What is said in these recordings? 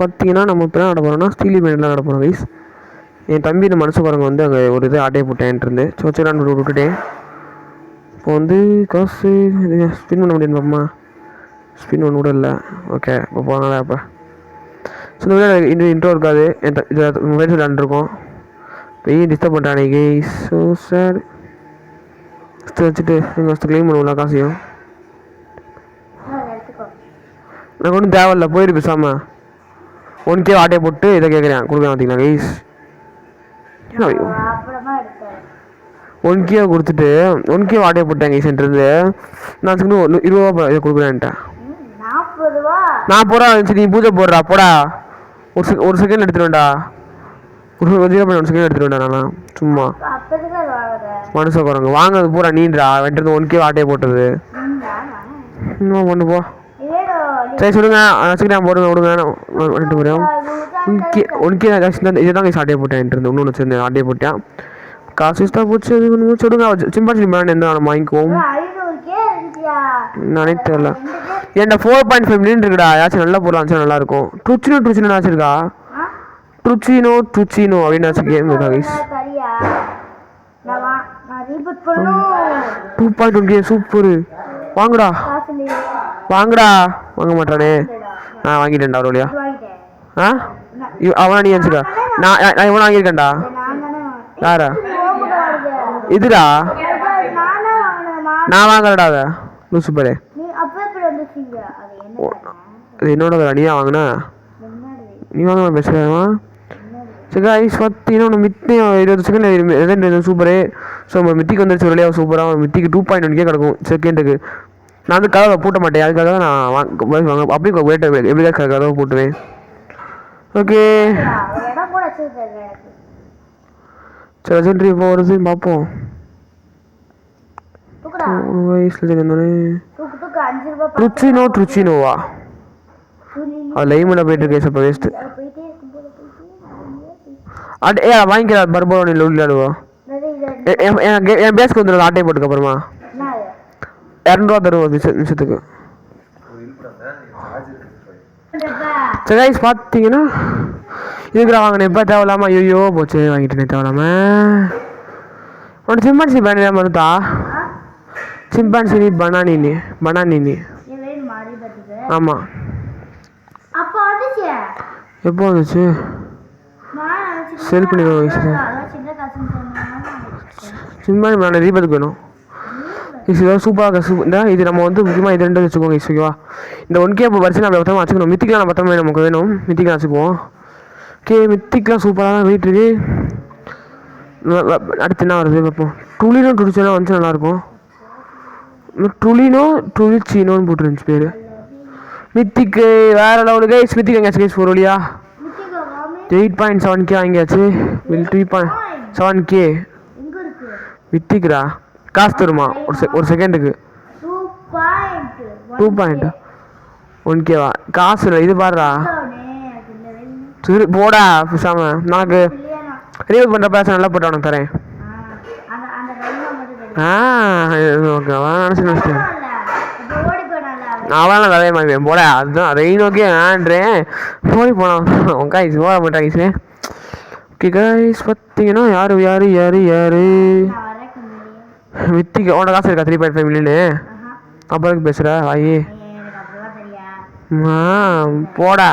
பார்த்தீங்கன்னா நம்ம இப்போ நட போகிறோம்னா ஸ்டீலி பேண்டில் நட போகிறோம் கைஸ். என் தம்பி இந்த மனசு குரங்கு வந்து அங்கே ஒரு இது ஆட்டையை போட்டேன்ட்டு வச்சுக்கலான்னு விட்டுட்டேன். இப்போ வந்து காசு இது ஸ்பின் பண்ண முடியுமாம்மா? ஸ்பின் ஒன்று கூட இல்லை. ஓகே இப்போ போனால அப்போ ஸோ இந்த வீடியோ இன்னும் இன்ட்ரோ இருக்காது. என் இதில் மொபைல் விளாண்டுருக்கோம். பெரிய டிஸ்டர்ப் பண்ணுறானே கைஸ். ஸோ சார் வச்சுட்டு எங்கள் ஃபஸ்ட்டு க்ளைம் பண்ணுவோம்ல காசையும். எனக்கு ஒன்றும் தேவையில்ல, போயிரு பேசாமல். 1K ஆட்டையை போட்டு இதை கேட்குறேன் கொடுக்குறேன் பார்த்தீங்களா கைஸ். 1K கொடுத்துட்டு 1K ஆட்டையை போட்டேன் கைஸ்ன்றது. நான் சொல்லி 20 ரூபா இதை கொடுக்குறேன்ட்டேன். 40 ரூபா இருந்துச்சு. நீ பூஜை போடுறா போடா. ஒரு செகண்ட் எடுத்துருவேன்டா. ஒரு 0.1 செகண்ட் எடுத்துருவேன்டா. நான் சும்மா மனுஷ குரங்கு வாங்க பூரா நீன்றா வெட்டுறது 1K ஆட்டையை போட்டது. இன்னும் கொண்டு போ. சரி சொல்லுங்க வச்சுக்கிட்டேன் போடுங்க விடுங்க. வந்துட்டு போகிறேன் 1K இதை தான் கைஸ் ஆட்டையை போட்டேன். இன்னொன்று வச்சுருந்தேன் ஆட்டையை போட்டேன். காசு இஷ்டம் போச்சு. அது சொல்லுங்க சிம்பான்சி பிராண்ட் எந்த நம்ம வாங்கிக்குவோம் நானே தெரியல. ஏன்டா 4.5 மில்லியன் இருக்குடா. ஏதாச்சும் நல்ல பொருள் ஆச்சு நல்லாயிருக்கும். ட்ருச்சினோ வச்சுருக்கா. ட்ருச்சினோ அப்படின்னு ஆச்சு கேம் இருக்கா கைஸ். 2.1K super. வாங்கடா வாங்க மாட்டானே. வாங்கிட்டேன்டா ஒரு வழியா. அவனா நீ வச்சுக்கா. நான் இவனை வாங்கியிருக்கேன்டா. யாரா இதுடா? நான் வாங்கலடா. அதை லூசு பாரு. அது என்னோட நீயா வாங்கினா நீ வாங்க பேசுகிறேன். சரி ஐஸ் பார்த்தீங்கன்னா ஒன்று மித்தி 20 செகண்ட் சூப்பரு. ஸோ நம்ம மித்திக்கு வந்துருச்சு ஒரு வழியாக சூப்பராக. மித்திக்கு 2.1K கிடக்கும் செகண்டுக்கு. நான் வந்து கதவை பூட்ட மாட்டேன். அதுக்காக தான் நான் வாங்க அப்படியே வேட்டை எப்படிதான் கதவை பூட்டுவேன். ஓகே சரி லெஜெண்டரி இப்போ வருது பார்ப்போம். ட்ருச்சினோவா அது லைமில் போயிட்டு இருக்கேன். இப்போ வேஸ்ட்டு வாங்கிக்கிறா பர்பரோட இல்லை விளையாடுவா. என் பேஸ்க்கு வந்துடும் ஆட்டையை போட்டுக்கு அப்புறமா 200 ரூபா தருவோம் நிமிஷத்துக்கு. சரி கைஸ் பார்த்தீங்கன்னா இதுக்குறா வாங்கினேன். இப்போ தேவையில்லாமல் ஐயோ போச்சு வாங்கிட்டேனே தேவையில்லாமல். உனக்கு சிம்பான்சி பிராண்ட் மருந்தா? சிம்பான்சி பனானி ஆமாம். எப்போ வந்துச்சு? செல் பண்ணிக்கோ. சிம்பான்சி பிராண்ட் ரீபத்துக்கு வேணும். சூப்பராக இந்த இது நம்ம வந்து முக்கியமாக இது 2 வச்சுக்கோங்க ஓகேவா. இந்த 1K இப்போ வரிசை நம்ம பத்திரமா வச்சுக்கணும். மித்திக்கலாம் நம்ம பத்திரமா நமக்கு வேணும். மித்திக்கலாம் வச்சுக்குவோம். ஓகே மித்திக்கலாம் சூப்பராக தான் வெயிட் இருக்கு. அடுத்து என்ன வருது பார்ப்போம். ட்ருச்சினோ வந்துச்சு நல்லாயிருக்கும். ட்ருச்சினோன்னு போட்டுருந்துச்சு பேர். மித்திக்கு வேற லெவலுக்கு மித்திக்கு எங்கேயாச்சும் கேஸ் 4 வழியா 8.7K வாங்கியாச்சு. 3.7K மித்திக்குறா. காசு தருமா ஒரு செகண்டுக்கு 2.1Kவா? காசு இல்லை இது பாடுறா. சரி போடா பேசாம. நாக்கு ரீவ் பண்ணுற பேச நல்லா போட்டு உனக்கு தரேன். ஓகேவா நினச்சிட்டேன். அவன் அதே மாதிரி போட அதுதான் ரெயினோக்கே ஆன்றேன் போய் போனான் கைஸ் போட மாட்டான் கைஸ். ஓகே கைஸ் பார்த்தீங்கன்னா யாரு வித்திக்கு உன்னோட காசு இருக்கா 3.5 மில்லியனு? அப்புறம் பேசுகிற வாயி போடா.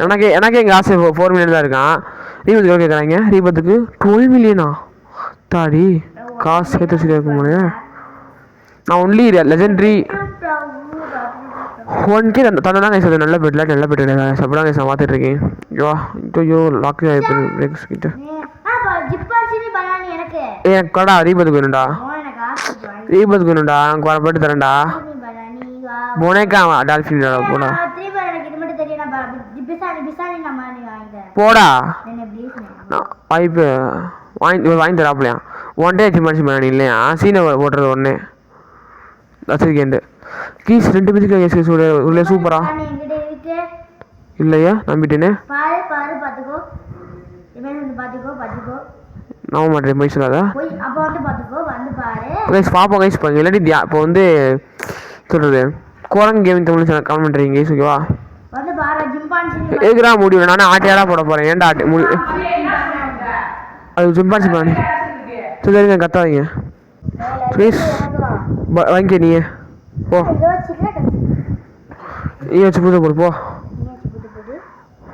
எனக்கே எங்கள் காசு 4 மில்லியன் தான் இருக்கான். ரீபத்துக்கு எவ்வளோ கேட்குறாங்க? ரீபத்துக்கு 12 மில்லியனா? தாடி காசு சேர்த்து வச்சுட்டு இருக்கும் போது நான் ஒன்லி லெஜெண்டரி 1K தந்ததான் கைஸ். அது நல்ல பெட்டில் அப்படிதான் கைஸ் நான் பார்த்துட்டு இருக்கேன். ஐயோ லாக் கிட்ட எனக்கு கடா ரீபத்துக்கு வேணும்டா. எனக்கு வர போட்டு தரேன்டா. போனேக்கா டால்ஃபின் போடா பைப்பு வாங்கி தராப்பிலையா. 1 டே சிம்பான்சி பண்ணி இல்லையா சீனை போட்டுறது ஒன்று வச்சிருக்கேன். கீஸ் 2 பேருக்கு உள்ளே சூப்பரா இல்லையா நம்பிட்டேனே. நம்ப மாட்டேன் போய் சொல்லாத கைஸ். பார்ப்போம் கைஸ் பாருங்க. இல்லாட்டி இப்போ வந்து சொல்கிறது குரங்கு கேமிங் தமிழ் சேனல் கமெண்ட் பண்ணுறீங்க கைஸ் ஓகேவா. எதுக்குடா முடியும் நானே ஆட்டையாடா போட போகிறேன் ஏன்டா ஆட்டை அது சிம்பான்சி பிராணி சரிங்க கத்தாதீங்க ப்ளீஸ் வாங்கிக்க நீ போ நீ வச்சு பூஜை போடு போ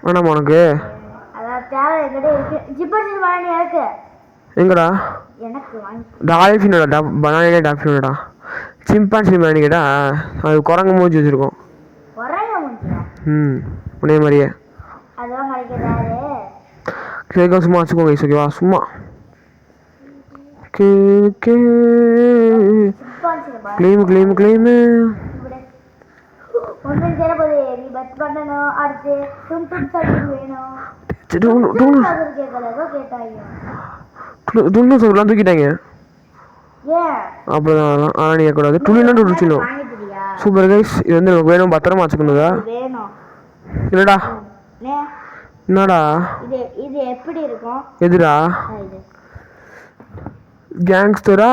வேணாமா உனக்கு எங்கடா டால்ஃபினோட பனானிலே டால்ஃபினோடா சிம்பான்சி பிராணி கேட்டா அது குரங்கு மூஞ்சி வச்சுருக்கோம் உடனே மாதிரியே கேட்க சும்மா வச்சுக்கோங்க ஓகேவா சும்மா கிளைமு கிளைமு கிளைமு துண்டு சொல்லலாம் தூக்கிட்டாங்க அப்படிதான் ஆனால் நீங்கள் கூடாது துணிலாம் துடிச்சிடும் சூப்பர் கைஸ் இது வந்து நமக்கு வேணும் பத்திரமா வச்சுக்கணுதா இல்லடா என்னடா இது எப்படி இருக்கும் எதுடா கேங்ஸ்டரா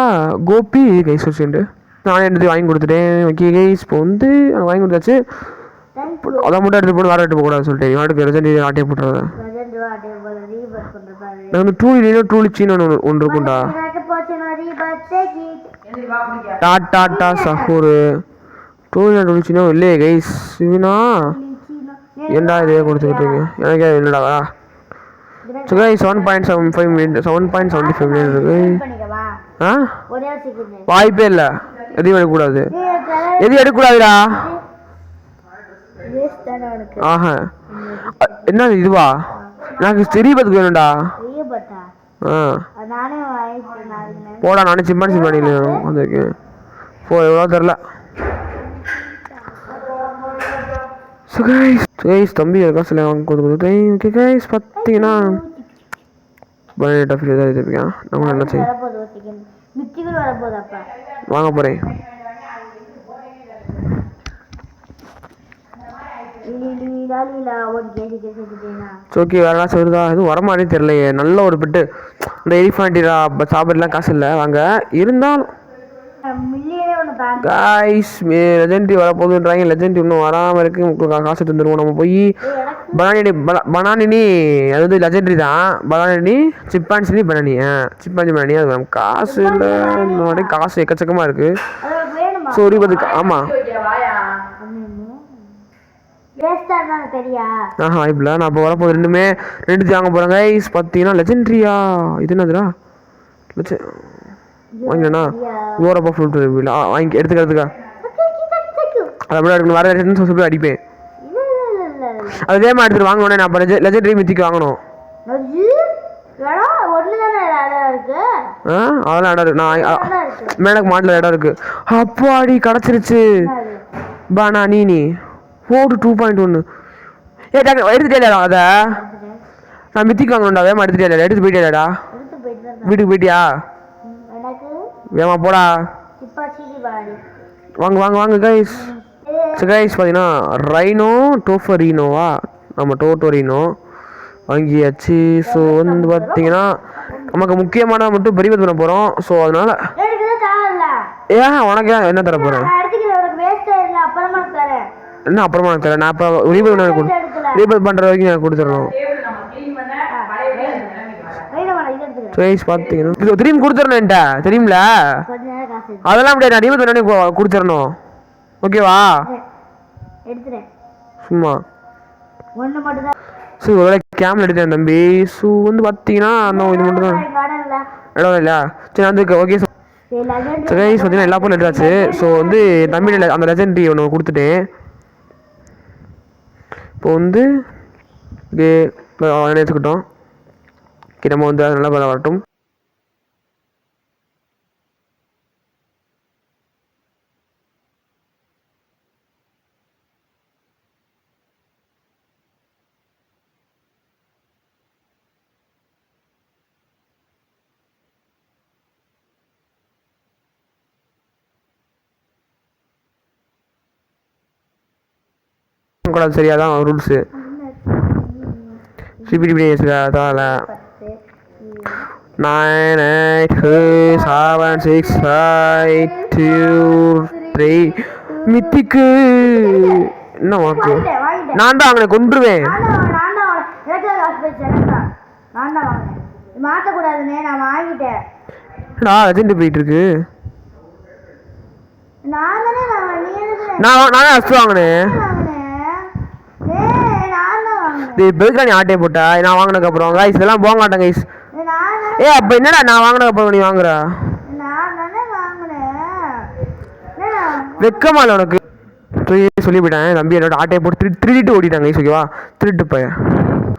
கோபி கைஸ் வச்சுட்டு நானே எடுத்து வாங்கி கொடுத்துட்டேன் ஓகே கைஸ் இப்போ வந்து வாங்கி கொடுத்தாச்சு அதை மட்டும் எடுத்து போட்டு வேறு எடுத்து போகக்கூடாது சொல்லிட்டேன் வாட்டுக்கு ரெஜெண்ட் ஆட்டையை போட்டுறேன் வந்து டூலினா டூலிச்சின்னு ஒன்று இருக்கும்டா டாட்டா சஹூரு டூலினா டூலிச்சினோ இல்லையே கைஸ் இவனா ஏன்டா இதே கொடுத்துக்கிட்டு எனக்கு என்னடா ஸோ கைஸ் 7.75 மினிட் 7.75 மினிட் இருக்கு வாய்ப்பே இல்லை எதையும் எடுக்கக்கூடாது எதையும் எடுக்கக்கூடாதுடா ஆஹா என்ன இதுவா எனக்கு தெரியபத்துக்கு வேணும்டா போடா நானே சிம்பானி சிம்பானியில் வந்திருக்கேன் போ எவ்வளோ தெரில ஸோ கைஸ் தம்பி காசில் வாங்க கொடுத்துருக்கேன் ஓகே கைஸ் பார்த்தீங்கன்னா பனானா ஃபீல் ஏதாவது இருப்பீங்க நம்ம என்ன செய்ய வாங்க போகிறேன் ஓகே வேற ஏதாச்சும் வருதா எதுவும் வரமாட்டே தெரியலையே நல்ல ஒரு பெட்டு இந்த எலிஃபேண்டிரா சாப்பிடலாம் காசு இல்லை வாங்க இருந்தாலும் காய்ஸ் லெஜெண்ட்ரி வரப்போகுதுன்றாங்க லெஜெண்ட்ரி இன்னும் வராமல் இருக்கு உங்களுக்கு காசு தந்துடுவோம் நம்ம போய் பனானினி அது வந்து லெஜெண்ட்ரி தான் பனானினி சிம்பான்சி பனானி சிம்பான்சி பனானி அது மேம் காசு இல்லை இந்த மாதிரி காசு எக்கச்சக்கமாக இருக்குது ஸோ ஒரு பதுக்கு ஆமாம் வாய்ப்பில்ல நான் இப்போ வரப்போகுது ரெண்டு வாங்க போகிறேன் கைஸ் பார்த்தீங்கன்னா லெஜெண்ட்ரியா இது என்னதுடா வாங்கினா ஓரப்பா ஃப்ரூட் வாங்கி எடுத்துக்கிறதுக்கா அது அப்படியே எடுக்கணும் வேறு சொல்லி அடிப்பேன் அதே மாதிரி எடுத்துட்டு வாங்கணும் நான் இப்போ லெஜெண்டரி மித்திக்கு வாங்கணும் அதெல்லாம் இடம் இருக்கு நான் மேடக்கு மாட்டில் இடம் இருக்கு அப்பாடி கிடச்சிருச்சு பனானி 2.1 எடுத்துட்டேடா அதை நான் மித்திக்கு வாங்கணும்டா வேமா எடுத்துட்டேடா எடுத்து போயிட்டேடா வீட்டுக்கு போயிட்டியா வேமா போடா வாங்க வாங்க வாங்க கைஸ் கைஸ் பார்த்தீங்கன்னா ரைனோ டோஃபரீனோவா நம்ம டோட்டோரினோ வாங்கியாச்சு ஸோ வந்து பார்த்தீங்கன்னா நமக்கு முக்கியமான மட்டும் பெரிய பண்ண போகிறோம் ஸோ அதனால ஏன் உனக்கு என்ன தர போகிறேன் என்ன அப்புறமா எனக்கு தரேன் நான் இப்போ ரீபேட் பண்ணுற வரைக்கும் எனக்கு கொடுத்துடணும் ப்ரைஸ் பார்த்தீங்கன்னா திரும்பி கொடுத்துடணும்ட்ட தெரியுமில அதெல்லாம் முடியாது நான் ரீபேட் பண்ணி கொடுத்துடணும் ஓகேவா சும்மா ஸோ ஒரு கேம்ல எடுத்தேன் தம்பி ஸோ வந்து பார்த்தீங்கன்னா அந்த இது மட்டும் தான் இடம் இல்லையா சரி வந்து ஓகே ஸோ கைஸ் பார்த்தீங்கன்னா எல்லா பொருளும் எடுத்தாச்சு ஸோ வந்து தம்பியில் அந்த லெஜெண்ட்ரி ஒன்று கொடுத்துட்டேன் இப்போ வந்து எடுத்துக்கிட்டோம் நம்ம வந்து அது நல்லா வரட்டும் கூடாது சரியா தான் ரூல்ஸு சிபிடி அதால 9 8 7 6 5 2 3 மித்திக்கு என்ன வாக்கு நான் தான் வாங்கினேன், கொன்றுவேன். நான் தான் எனக்கு காசு போயிடுச்சு. நான் தான் வாங்கினேன். மாற்றக்கூடாதுண்ணே, நான் வாங்கிட்டேன். லெஜெண்ட் போயிட்டு இருக்கு. நான் தானே நானே ஃபஸ்ட்டு வாங்கினேன். பெருக்கா நீ ஆட்டையை போட்டா நான் வாங்கினதுக்கு அப்புறம் கைஸ் இதெல்லாம் போக மாட்டேன் கைஸ். அப்ப என்னடா நான் வாங்கினதுக்கு அப்புறம் நீ வாங்குறா? வெக்கமா இல்லை உனக்கு? சொல்லி போயிட்டேன் தம்பி, என்னோட ஆட்டையை போட்டு திருடிட்டு ஓடிட்டாங்க கைஸ். ஓகேவா, திருட்டு பையன்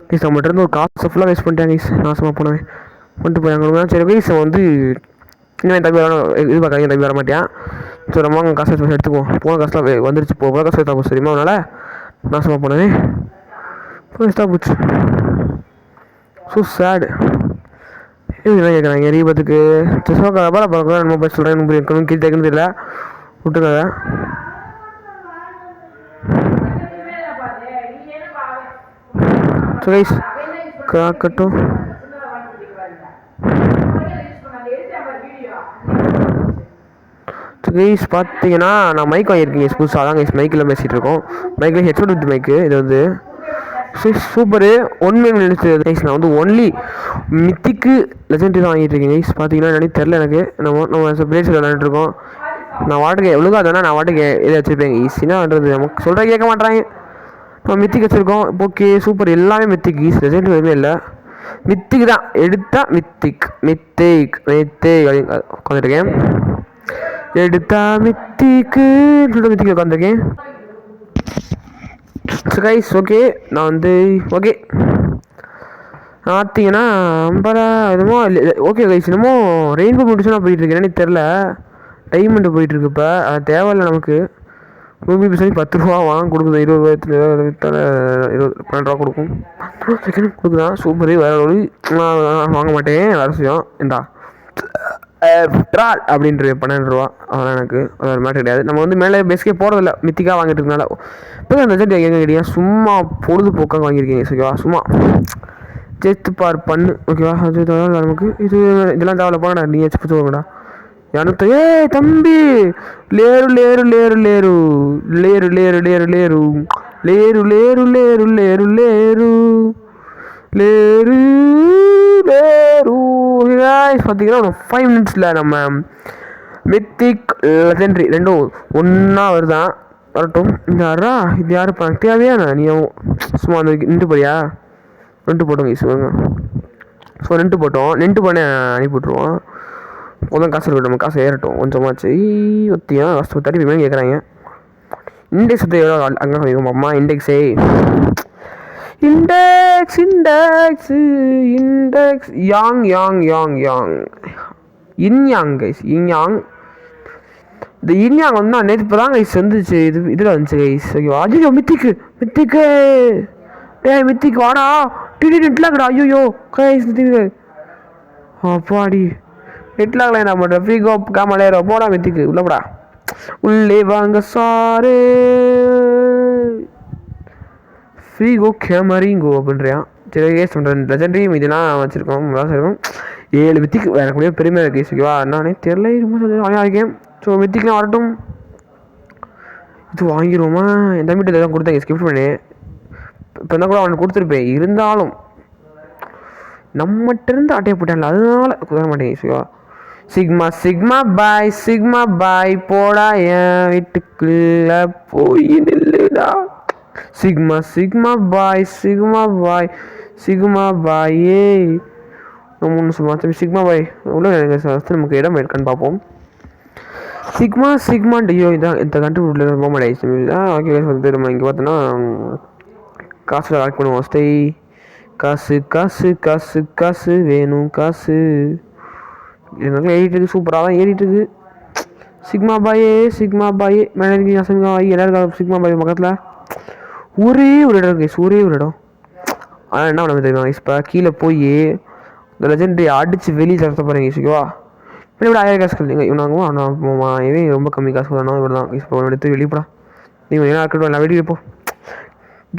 கைஸ். நம்மகிட்ட இருந்து ஒரு காசு ஃபுல்லாக வேஸ்ட் பண்ணிட்டாங்க கைஸ். நாசமாக போனவன் பண்ணிட்டு போயாங்க. சரி கைஸ், வந்து இன்னும் தம்பி இது பார்க்காதீங்க, தம்பி வர மாட்டேன். சரி நம்ம காசு எடுத்துக்குவோம். போன காசுலாம் வந்துருச்சு, போக காசு எடுத்தா போச்சு தெரியுமா? அதனால் நாசமாக போனேன், வேஸ்ட்டாக போச்சு. ஸோ சேடு. என்ன கேட்குறாங்க ரீபத்துக்கு பரவாயில்ல நம்ம போய் சொல்கிறேன். எனக்கு கீழே கேட்கணும் தெரியல, விட்டுருக்காங்க. So guys காக்கட்டும். கைஸ் பார்த்தீங்கன்னா நான் மைக் வாங்கியிருக்கேன் புதுசாக. அதான் கைஸ் மைக்கில் பேசிகிட்டு இருக்கோம். மைக்கில் ஹெட்செட் வித் மைக்கு. இது வந்து சூப்பரு. ஒன்லி கைஸ் நான் வந்து ஒன்லி மித்திக்கு லெஜெண்டரி தான் வாங்கிட்டு இருக்கேன் கைஸ். பார்த்தீங்கன்னா என்னன்னு தெரில எனக்கு. நம்ம பிரேசில் விளையாண்டுருக்கோம். நான் வாட்டுக்கு எவ்வளோ அதுனா நான் வாட்டுக்கு இதை வச்சுருப்பேன் ஈஸினா பண்ணுறது. நமக்கு சொல்கிற கேட்க மாட்டேறாங்க. நம்ம மித்திக்கு வச்சுருக்கோம். Okay super. எல்லாமே மித்திக் ஈஸ், லெஜெண்டரி எதுவுமே இல்லை. மித்திக்கு தான் எடுத்தா மித்திக் மித்திக் மித்திக் அப்படின்னு உட்காந்துருக்கேன். எடுத்தா மித்திக்கு மித்திக்கு உட்காந்துருக்கேன். கைஸ் ஓகே நான் வந்து ஓகே பார்த்தீங்கன்னா ஐம்பதா என்னமோ ஓகே கைஸ். என்னமோ ரெயின்போ முடிச்சுனா போயிட்டுருக்கு. என்னன்னு தெரில. டைமண்டு போயிட்டுருக்கு. இப்போ அது தேவையில்லை நமக்கு. ரூபி பிசனி 10 ரூபா வாங்க கொடுக்குது. 20 ரூபாய்த்துல விற்றால 12 ரூபா கொடுக்கும். 10 ரூபா கொடுக்குதான். சூப்பரு. வேற ஒரு நான் வாங்க மாட்டேன். வேறு விஷயம் ஏண்டா ட்ரால் அப்படின்ற 12 ரூபா. அதெல்லாம் எனக்கு அது மேட்டர் கிடையாது. நம்ம வந்து மேலே பெஸ்கே போகிறதில்ல, மித்திக்காக வாங்கிட்டு இருக்கனால. இப்போ அந்த லெஜெண்ட் எங்கே கேட்டீங்க? சும்மா பொழுதுபோக்காக வாங்கியிருக்கீங்க. ஓகேவா, சும்மா ஜெஸ்ட் பார் பண்ணு. ஓகேவா, அது நமக்கு இது இதெல்லாம் தேவையில்ல. போங்கடா நீ வச்சு போங்கடா. எனக்கு தம்பி லேரு லேரு லேரு லேரு லேரு லேரு லேரு லேரு லேரு லேரு லேரு லேரு லேரு லேரு லேரு. பார்த்தீங்கன்னா ஒரு 5 மினிட்ஸில் நம்ம மித்திக் லெஜெண்டரி ரெண்டும் ஒன்றா வருதான். வரட்டும். இந்த யாரா இது யார் தேவையான நீ சும்மா அந்த நின்று போறியா? 2 போட்டோம் கைஸ். ஸோ 2 போட்டோம். 2 பண்ண அனுப்பி விட்ருவோம். கொஞ்சம் காசு இருக்கட்டும், நம்ம காசு ஏறட்டும் கொஞ்சமாச்சு. ஒத்தியா காசு 30 கேட்குறாங்க. இண்டெக்ஸ் எவ்வளோ அங்கே கிடைக்கும் அம்மா? இண்டெக்ஸே இண்டெக்ஸ் இண்டெக்ஸ் இண்டெக்ஸ் யாங் யாங் யாங் யாங் இன்யாங் கைஸ். இன்யாங் இந்த இன்யாங் வந்து நான் நேற்று இப்போ தான் கைஸ் வந்துச்சு. இதில் வந்துச்சு கைஸ். ஐயோ ஐயோ மித்திக்கு மித்திக்கு மித்திக்கு வாடா. டிடி நெட்லாகடா. ஐயோ கைஸ் மித்திக்கு அப்பாடி நெட்லாகல என்ன பண்ணுறேன்? ஃப்ரீ கோப் காமலேரோ போடா மித்திக்கு உள்ள போடா. உள்ளே வாங்க சாரு ஃப்ரீ கோ கேமரிங்கோ அப்படின்றான். சரி கேஸ் பண்ணுறேன். லெஜெண்டரி இதெல்லாம் வச்சுருக்கோம். வச்சுருக்கோம் 7 மித்திக்கு வேறு கூட பெருமையாக கேஸ். ஓகேவா, நானே தெரில இருக்கேன். ஸோ மித்திக்கெலாம் வரட்டும். இது வாங்கிடுவோமா? என் தம்பிட்டு எதாவது கொடுத்தாங்க ஸ்கிஃப்ட் பண்ணி. இப்போ இருந்தால் கூட அவனுக்கு கொடுத்துருப்பேன். இருந்தாலும் நம்மகிட்ட இருந்து அட்டையை போட்டான்ல, அதனால கொடுக்க மாட்டேங்க. ஓகேவா, சிக்மா சிக்மா பாய் சிக்மா பாய் போடா என் வீட்டுக்குள்ள போய் நில்லுடா. சிக்மா சிக்மா பாய் சிக்மா பாய் சிக்மா பாய். ஒன்று சும்மா சிக்மா பாய் உள்ள நமக்கு இடம் இருக்கான்னு பார்ப்போம். சிக்மா சிக்மாண்ட் ஐயோ இதான் இந்த கண்ட்ரி போக மாட்டேன். ஓகே வந்து நம்ம இங்கே பார்த்தோன்னா காசு கலெக்ட் பண்ணுவோம். ஸ்டே காசு காசு காசு காசு வேணும் காசு. எனக்கு ஏறிட்டுருக்கு. சூப்பராக தான் ஏறிட்டுருக்கு. சிக்மா பாயே சிக்மா பாயே மேலே இருக்கீங்க. சிக்மா பாய் எல்லாருக்கும் சிக்மா பாய் பக்கத்தில் ஒரே ஒரு இடம் கைஸ். ஒரே ஒரு இடம். ஆனால் என்ன பண்ண தெரியுமா கைஸ்? இப்போ கீழே போய் இந்த லெஜெண்டரி அடித்து வெளியே தரத்த போகிறேன் கைஸ். ஓகேவா, இப்படி விட 1000 காசு இல்லைங்க இவனாங்குவோம். ஆனால் இவன் ரொம்ப கம்மி காசு கொடுத்தானோ இவ்வளோ தான் கைஸ். இப்போ எடுத்து வெளியப்படா நீங்கள் என்ன இருக்கட்டும். எல்லாம் வெளியே போ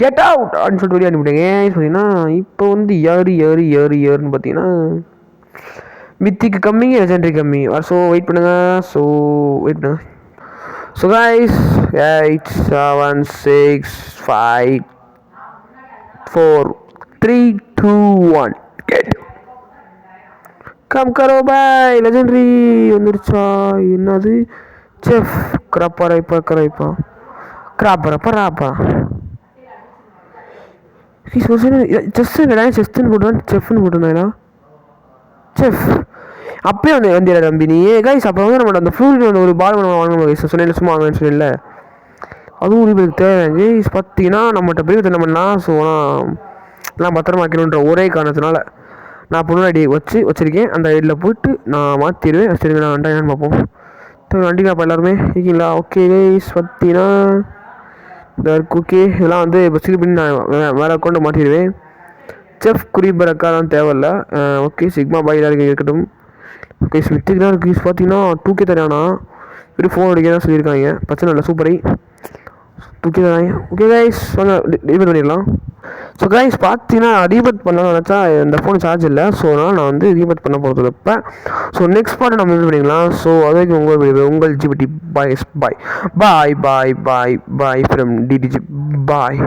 கெட் அவுட் அப்படின்னு சொல்லிட்டு வெளியே அனுப்பிட்டேங்க. ஏன் பார்த்தீங்கன்னா இப்போ வந்து ஏறுன்னு பார்த்தீங்கன்னா மித்திக்கு கம்மி லெஜெண்டரி கம்மி. ஸோ வெயிட் பண்ணுங்கள். ஸோ கைஸ் 8 7 6 5 4 3 2 1 get கம் கரோ பாய் லெஜெண்டரி வந்துருச்சா என்னது செஃப் கிராப்பா கிராப்பா செஸ்ன்னு போட்டுருவேன் செஃப்னு போட்டிருந்தேன் செஃப் அப்பயே வந்து வந்தியா தம்பி நீ கைஸ் அப்புறம் வந்து நம்ம அந்த ஃப்ளூரின் வந்து ஒரு பால் வாங்கணும் கைஸ் சொன்னேன் சும்மா வாங்கன்னு சொன்னேன்ல அதுவும் உங்களுக்கு தேவை கைஸ் பார்த்தீங்கன்னா நம்மகிட்ட போய் என்ன பண்ணலாம் ஸோ எல்லாம் பத்திரமா வைக்கணுன்ற ஒரே காரணத்தினால நான் பொண்ணு ஐடி வச்சுருக்கேன் அந்த ஐடியில் போயிட்டு நான் மாற்றிடுவேன் சரிங்க நான் வண்டா என்னன்னு பார்ப்போம் வண்டிங்களா அப்போ எல்லாருமே இருக்கீங்களா ஓகே கைஸ் பார்த்தீங்கன்னா இந்த ஓகே இதெல்லாம் வந்து இப்போ சீல் பண்ணி நான் வேறு அக்கௌண்ட்டை மாற்றிடுவேன் செஃப் குறிப்பறக்காலாம் தேவையில்ல ஓகே சிக்மா பாய் எல்லாருக்கும் இருக்கட்டும் ஓகே ஸ்மித்துக்குலாம் இருக்குது பார்த்தீங்கன்னா 2K தரானா வெறும் ஃபோன் அடிக்க தான் சொல்லியிருக்காங்க பிரச்சனை இல்லை சூப்பரை 2K தராங்க ஓகே கைஸ் வாங்க ரீபேட் பண்ணிடலாம் ஸோ கைஸ் பார்த்தீங்கன்னா ரீபேட் பண்ணலாம்னு நினச்சா இந்த ஃபோன் சார்ஜ் இல்லை ஸோ அதனால் நான் வந்து ரீபேட் பண்ண போகிறது இப்போ ஸோ நெக்ஸ்ட் பார்ட்டை நம்ம ரீபேட் பண்ணிக்கலாம் ஸோ அது வரைக்கும் உங்கள் GPT bye bye bye bye bye bye from DDG bye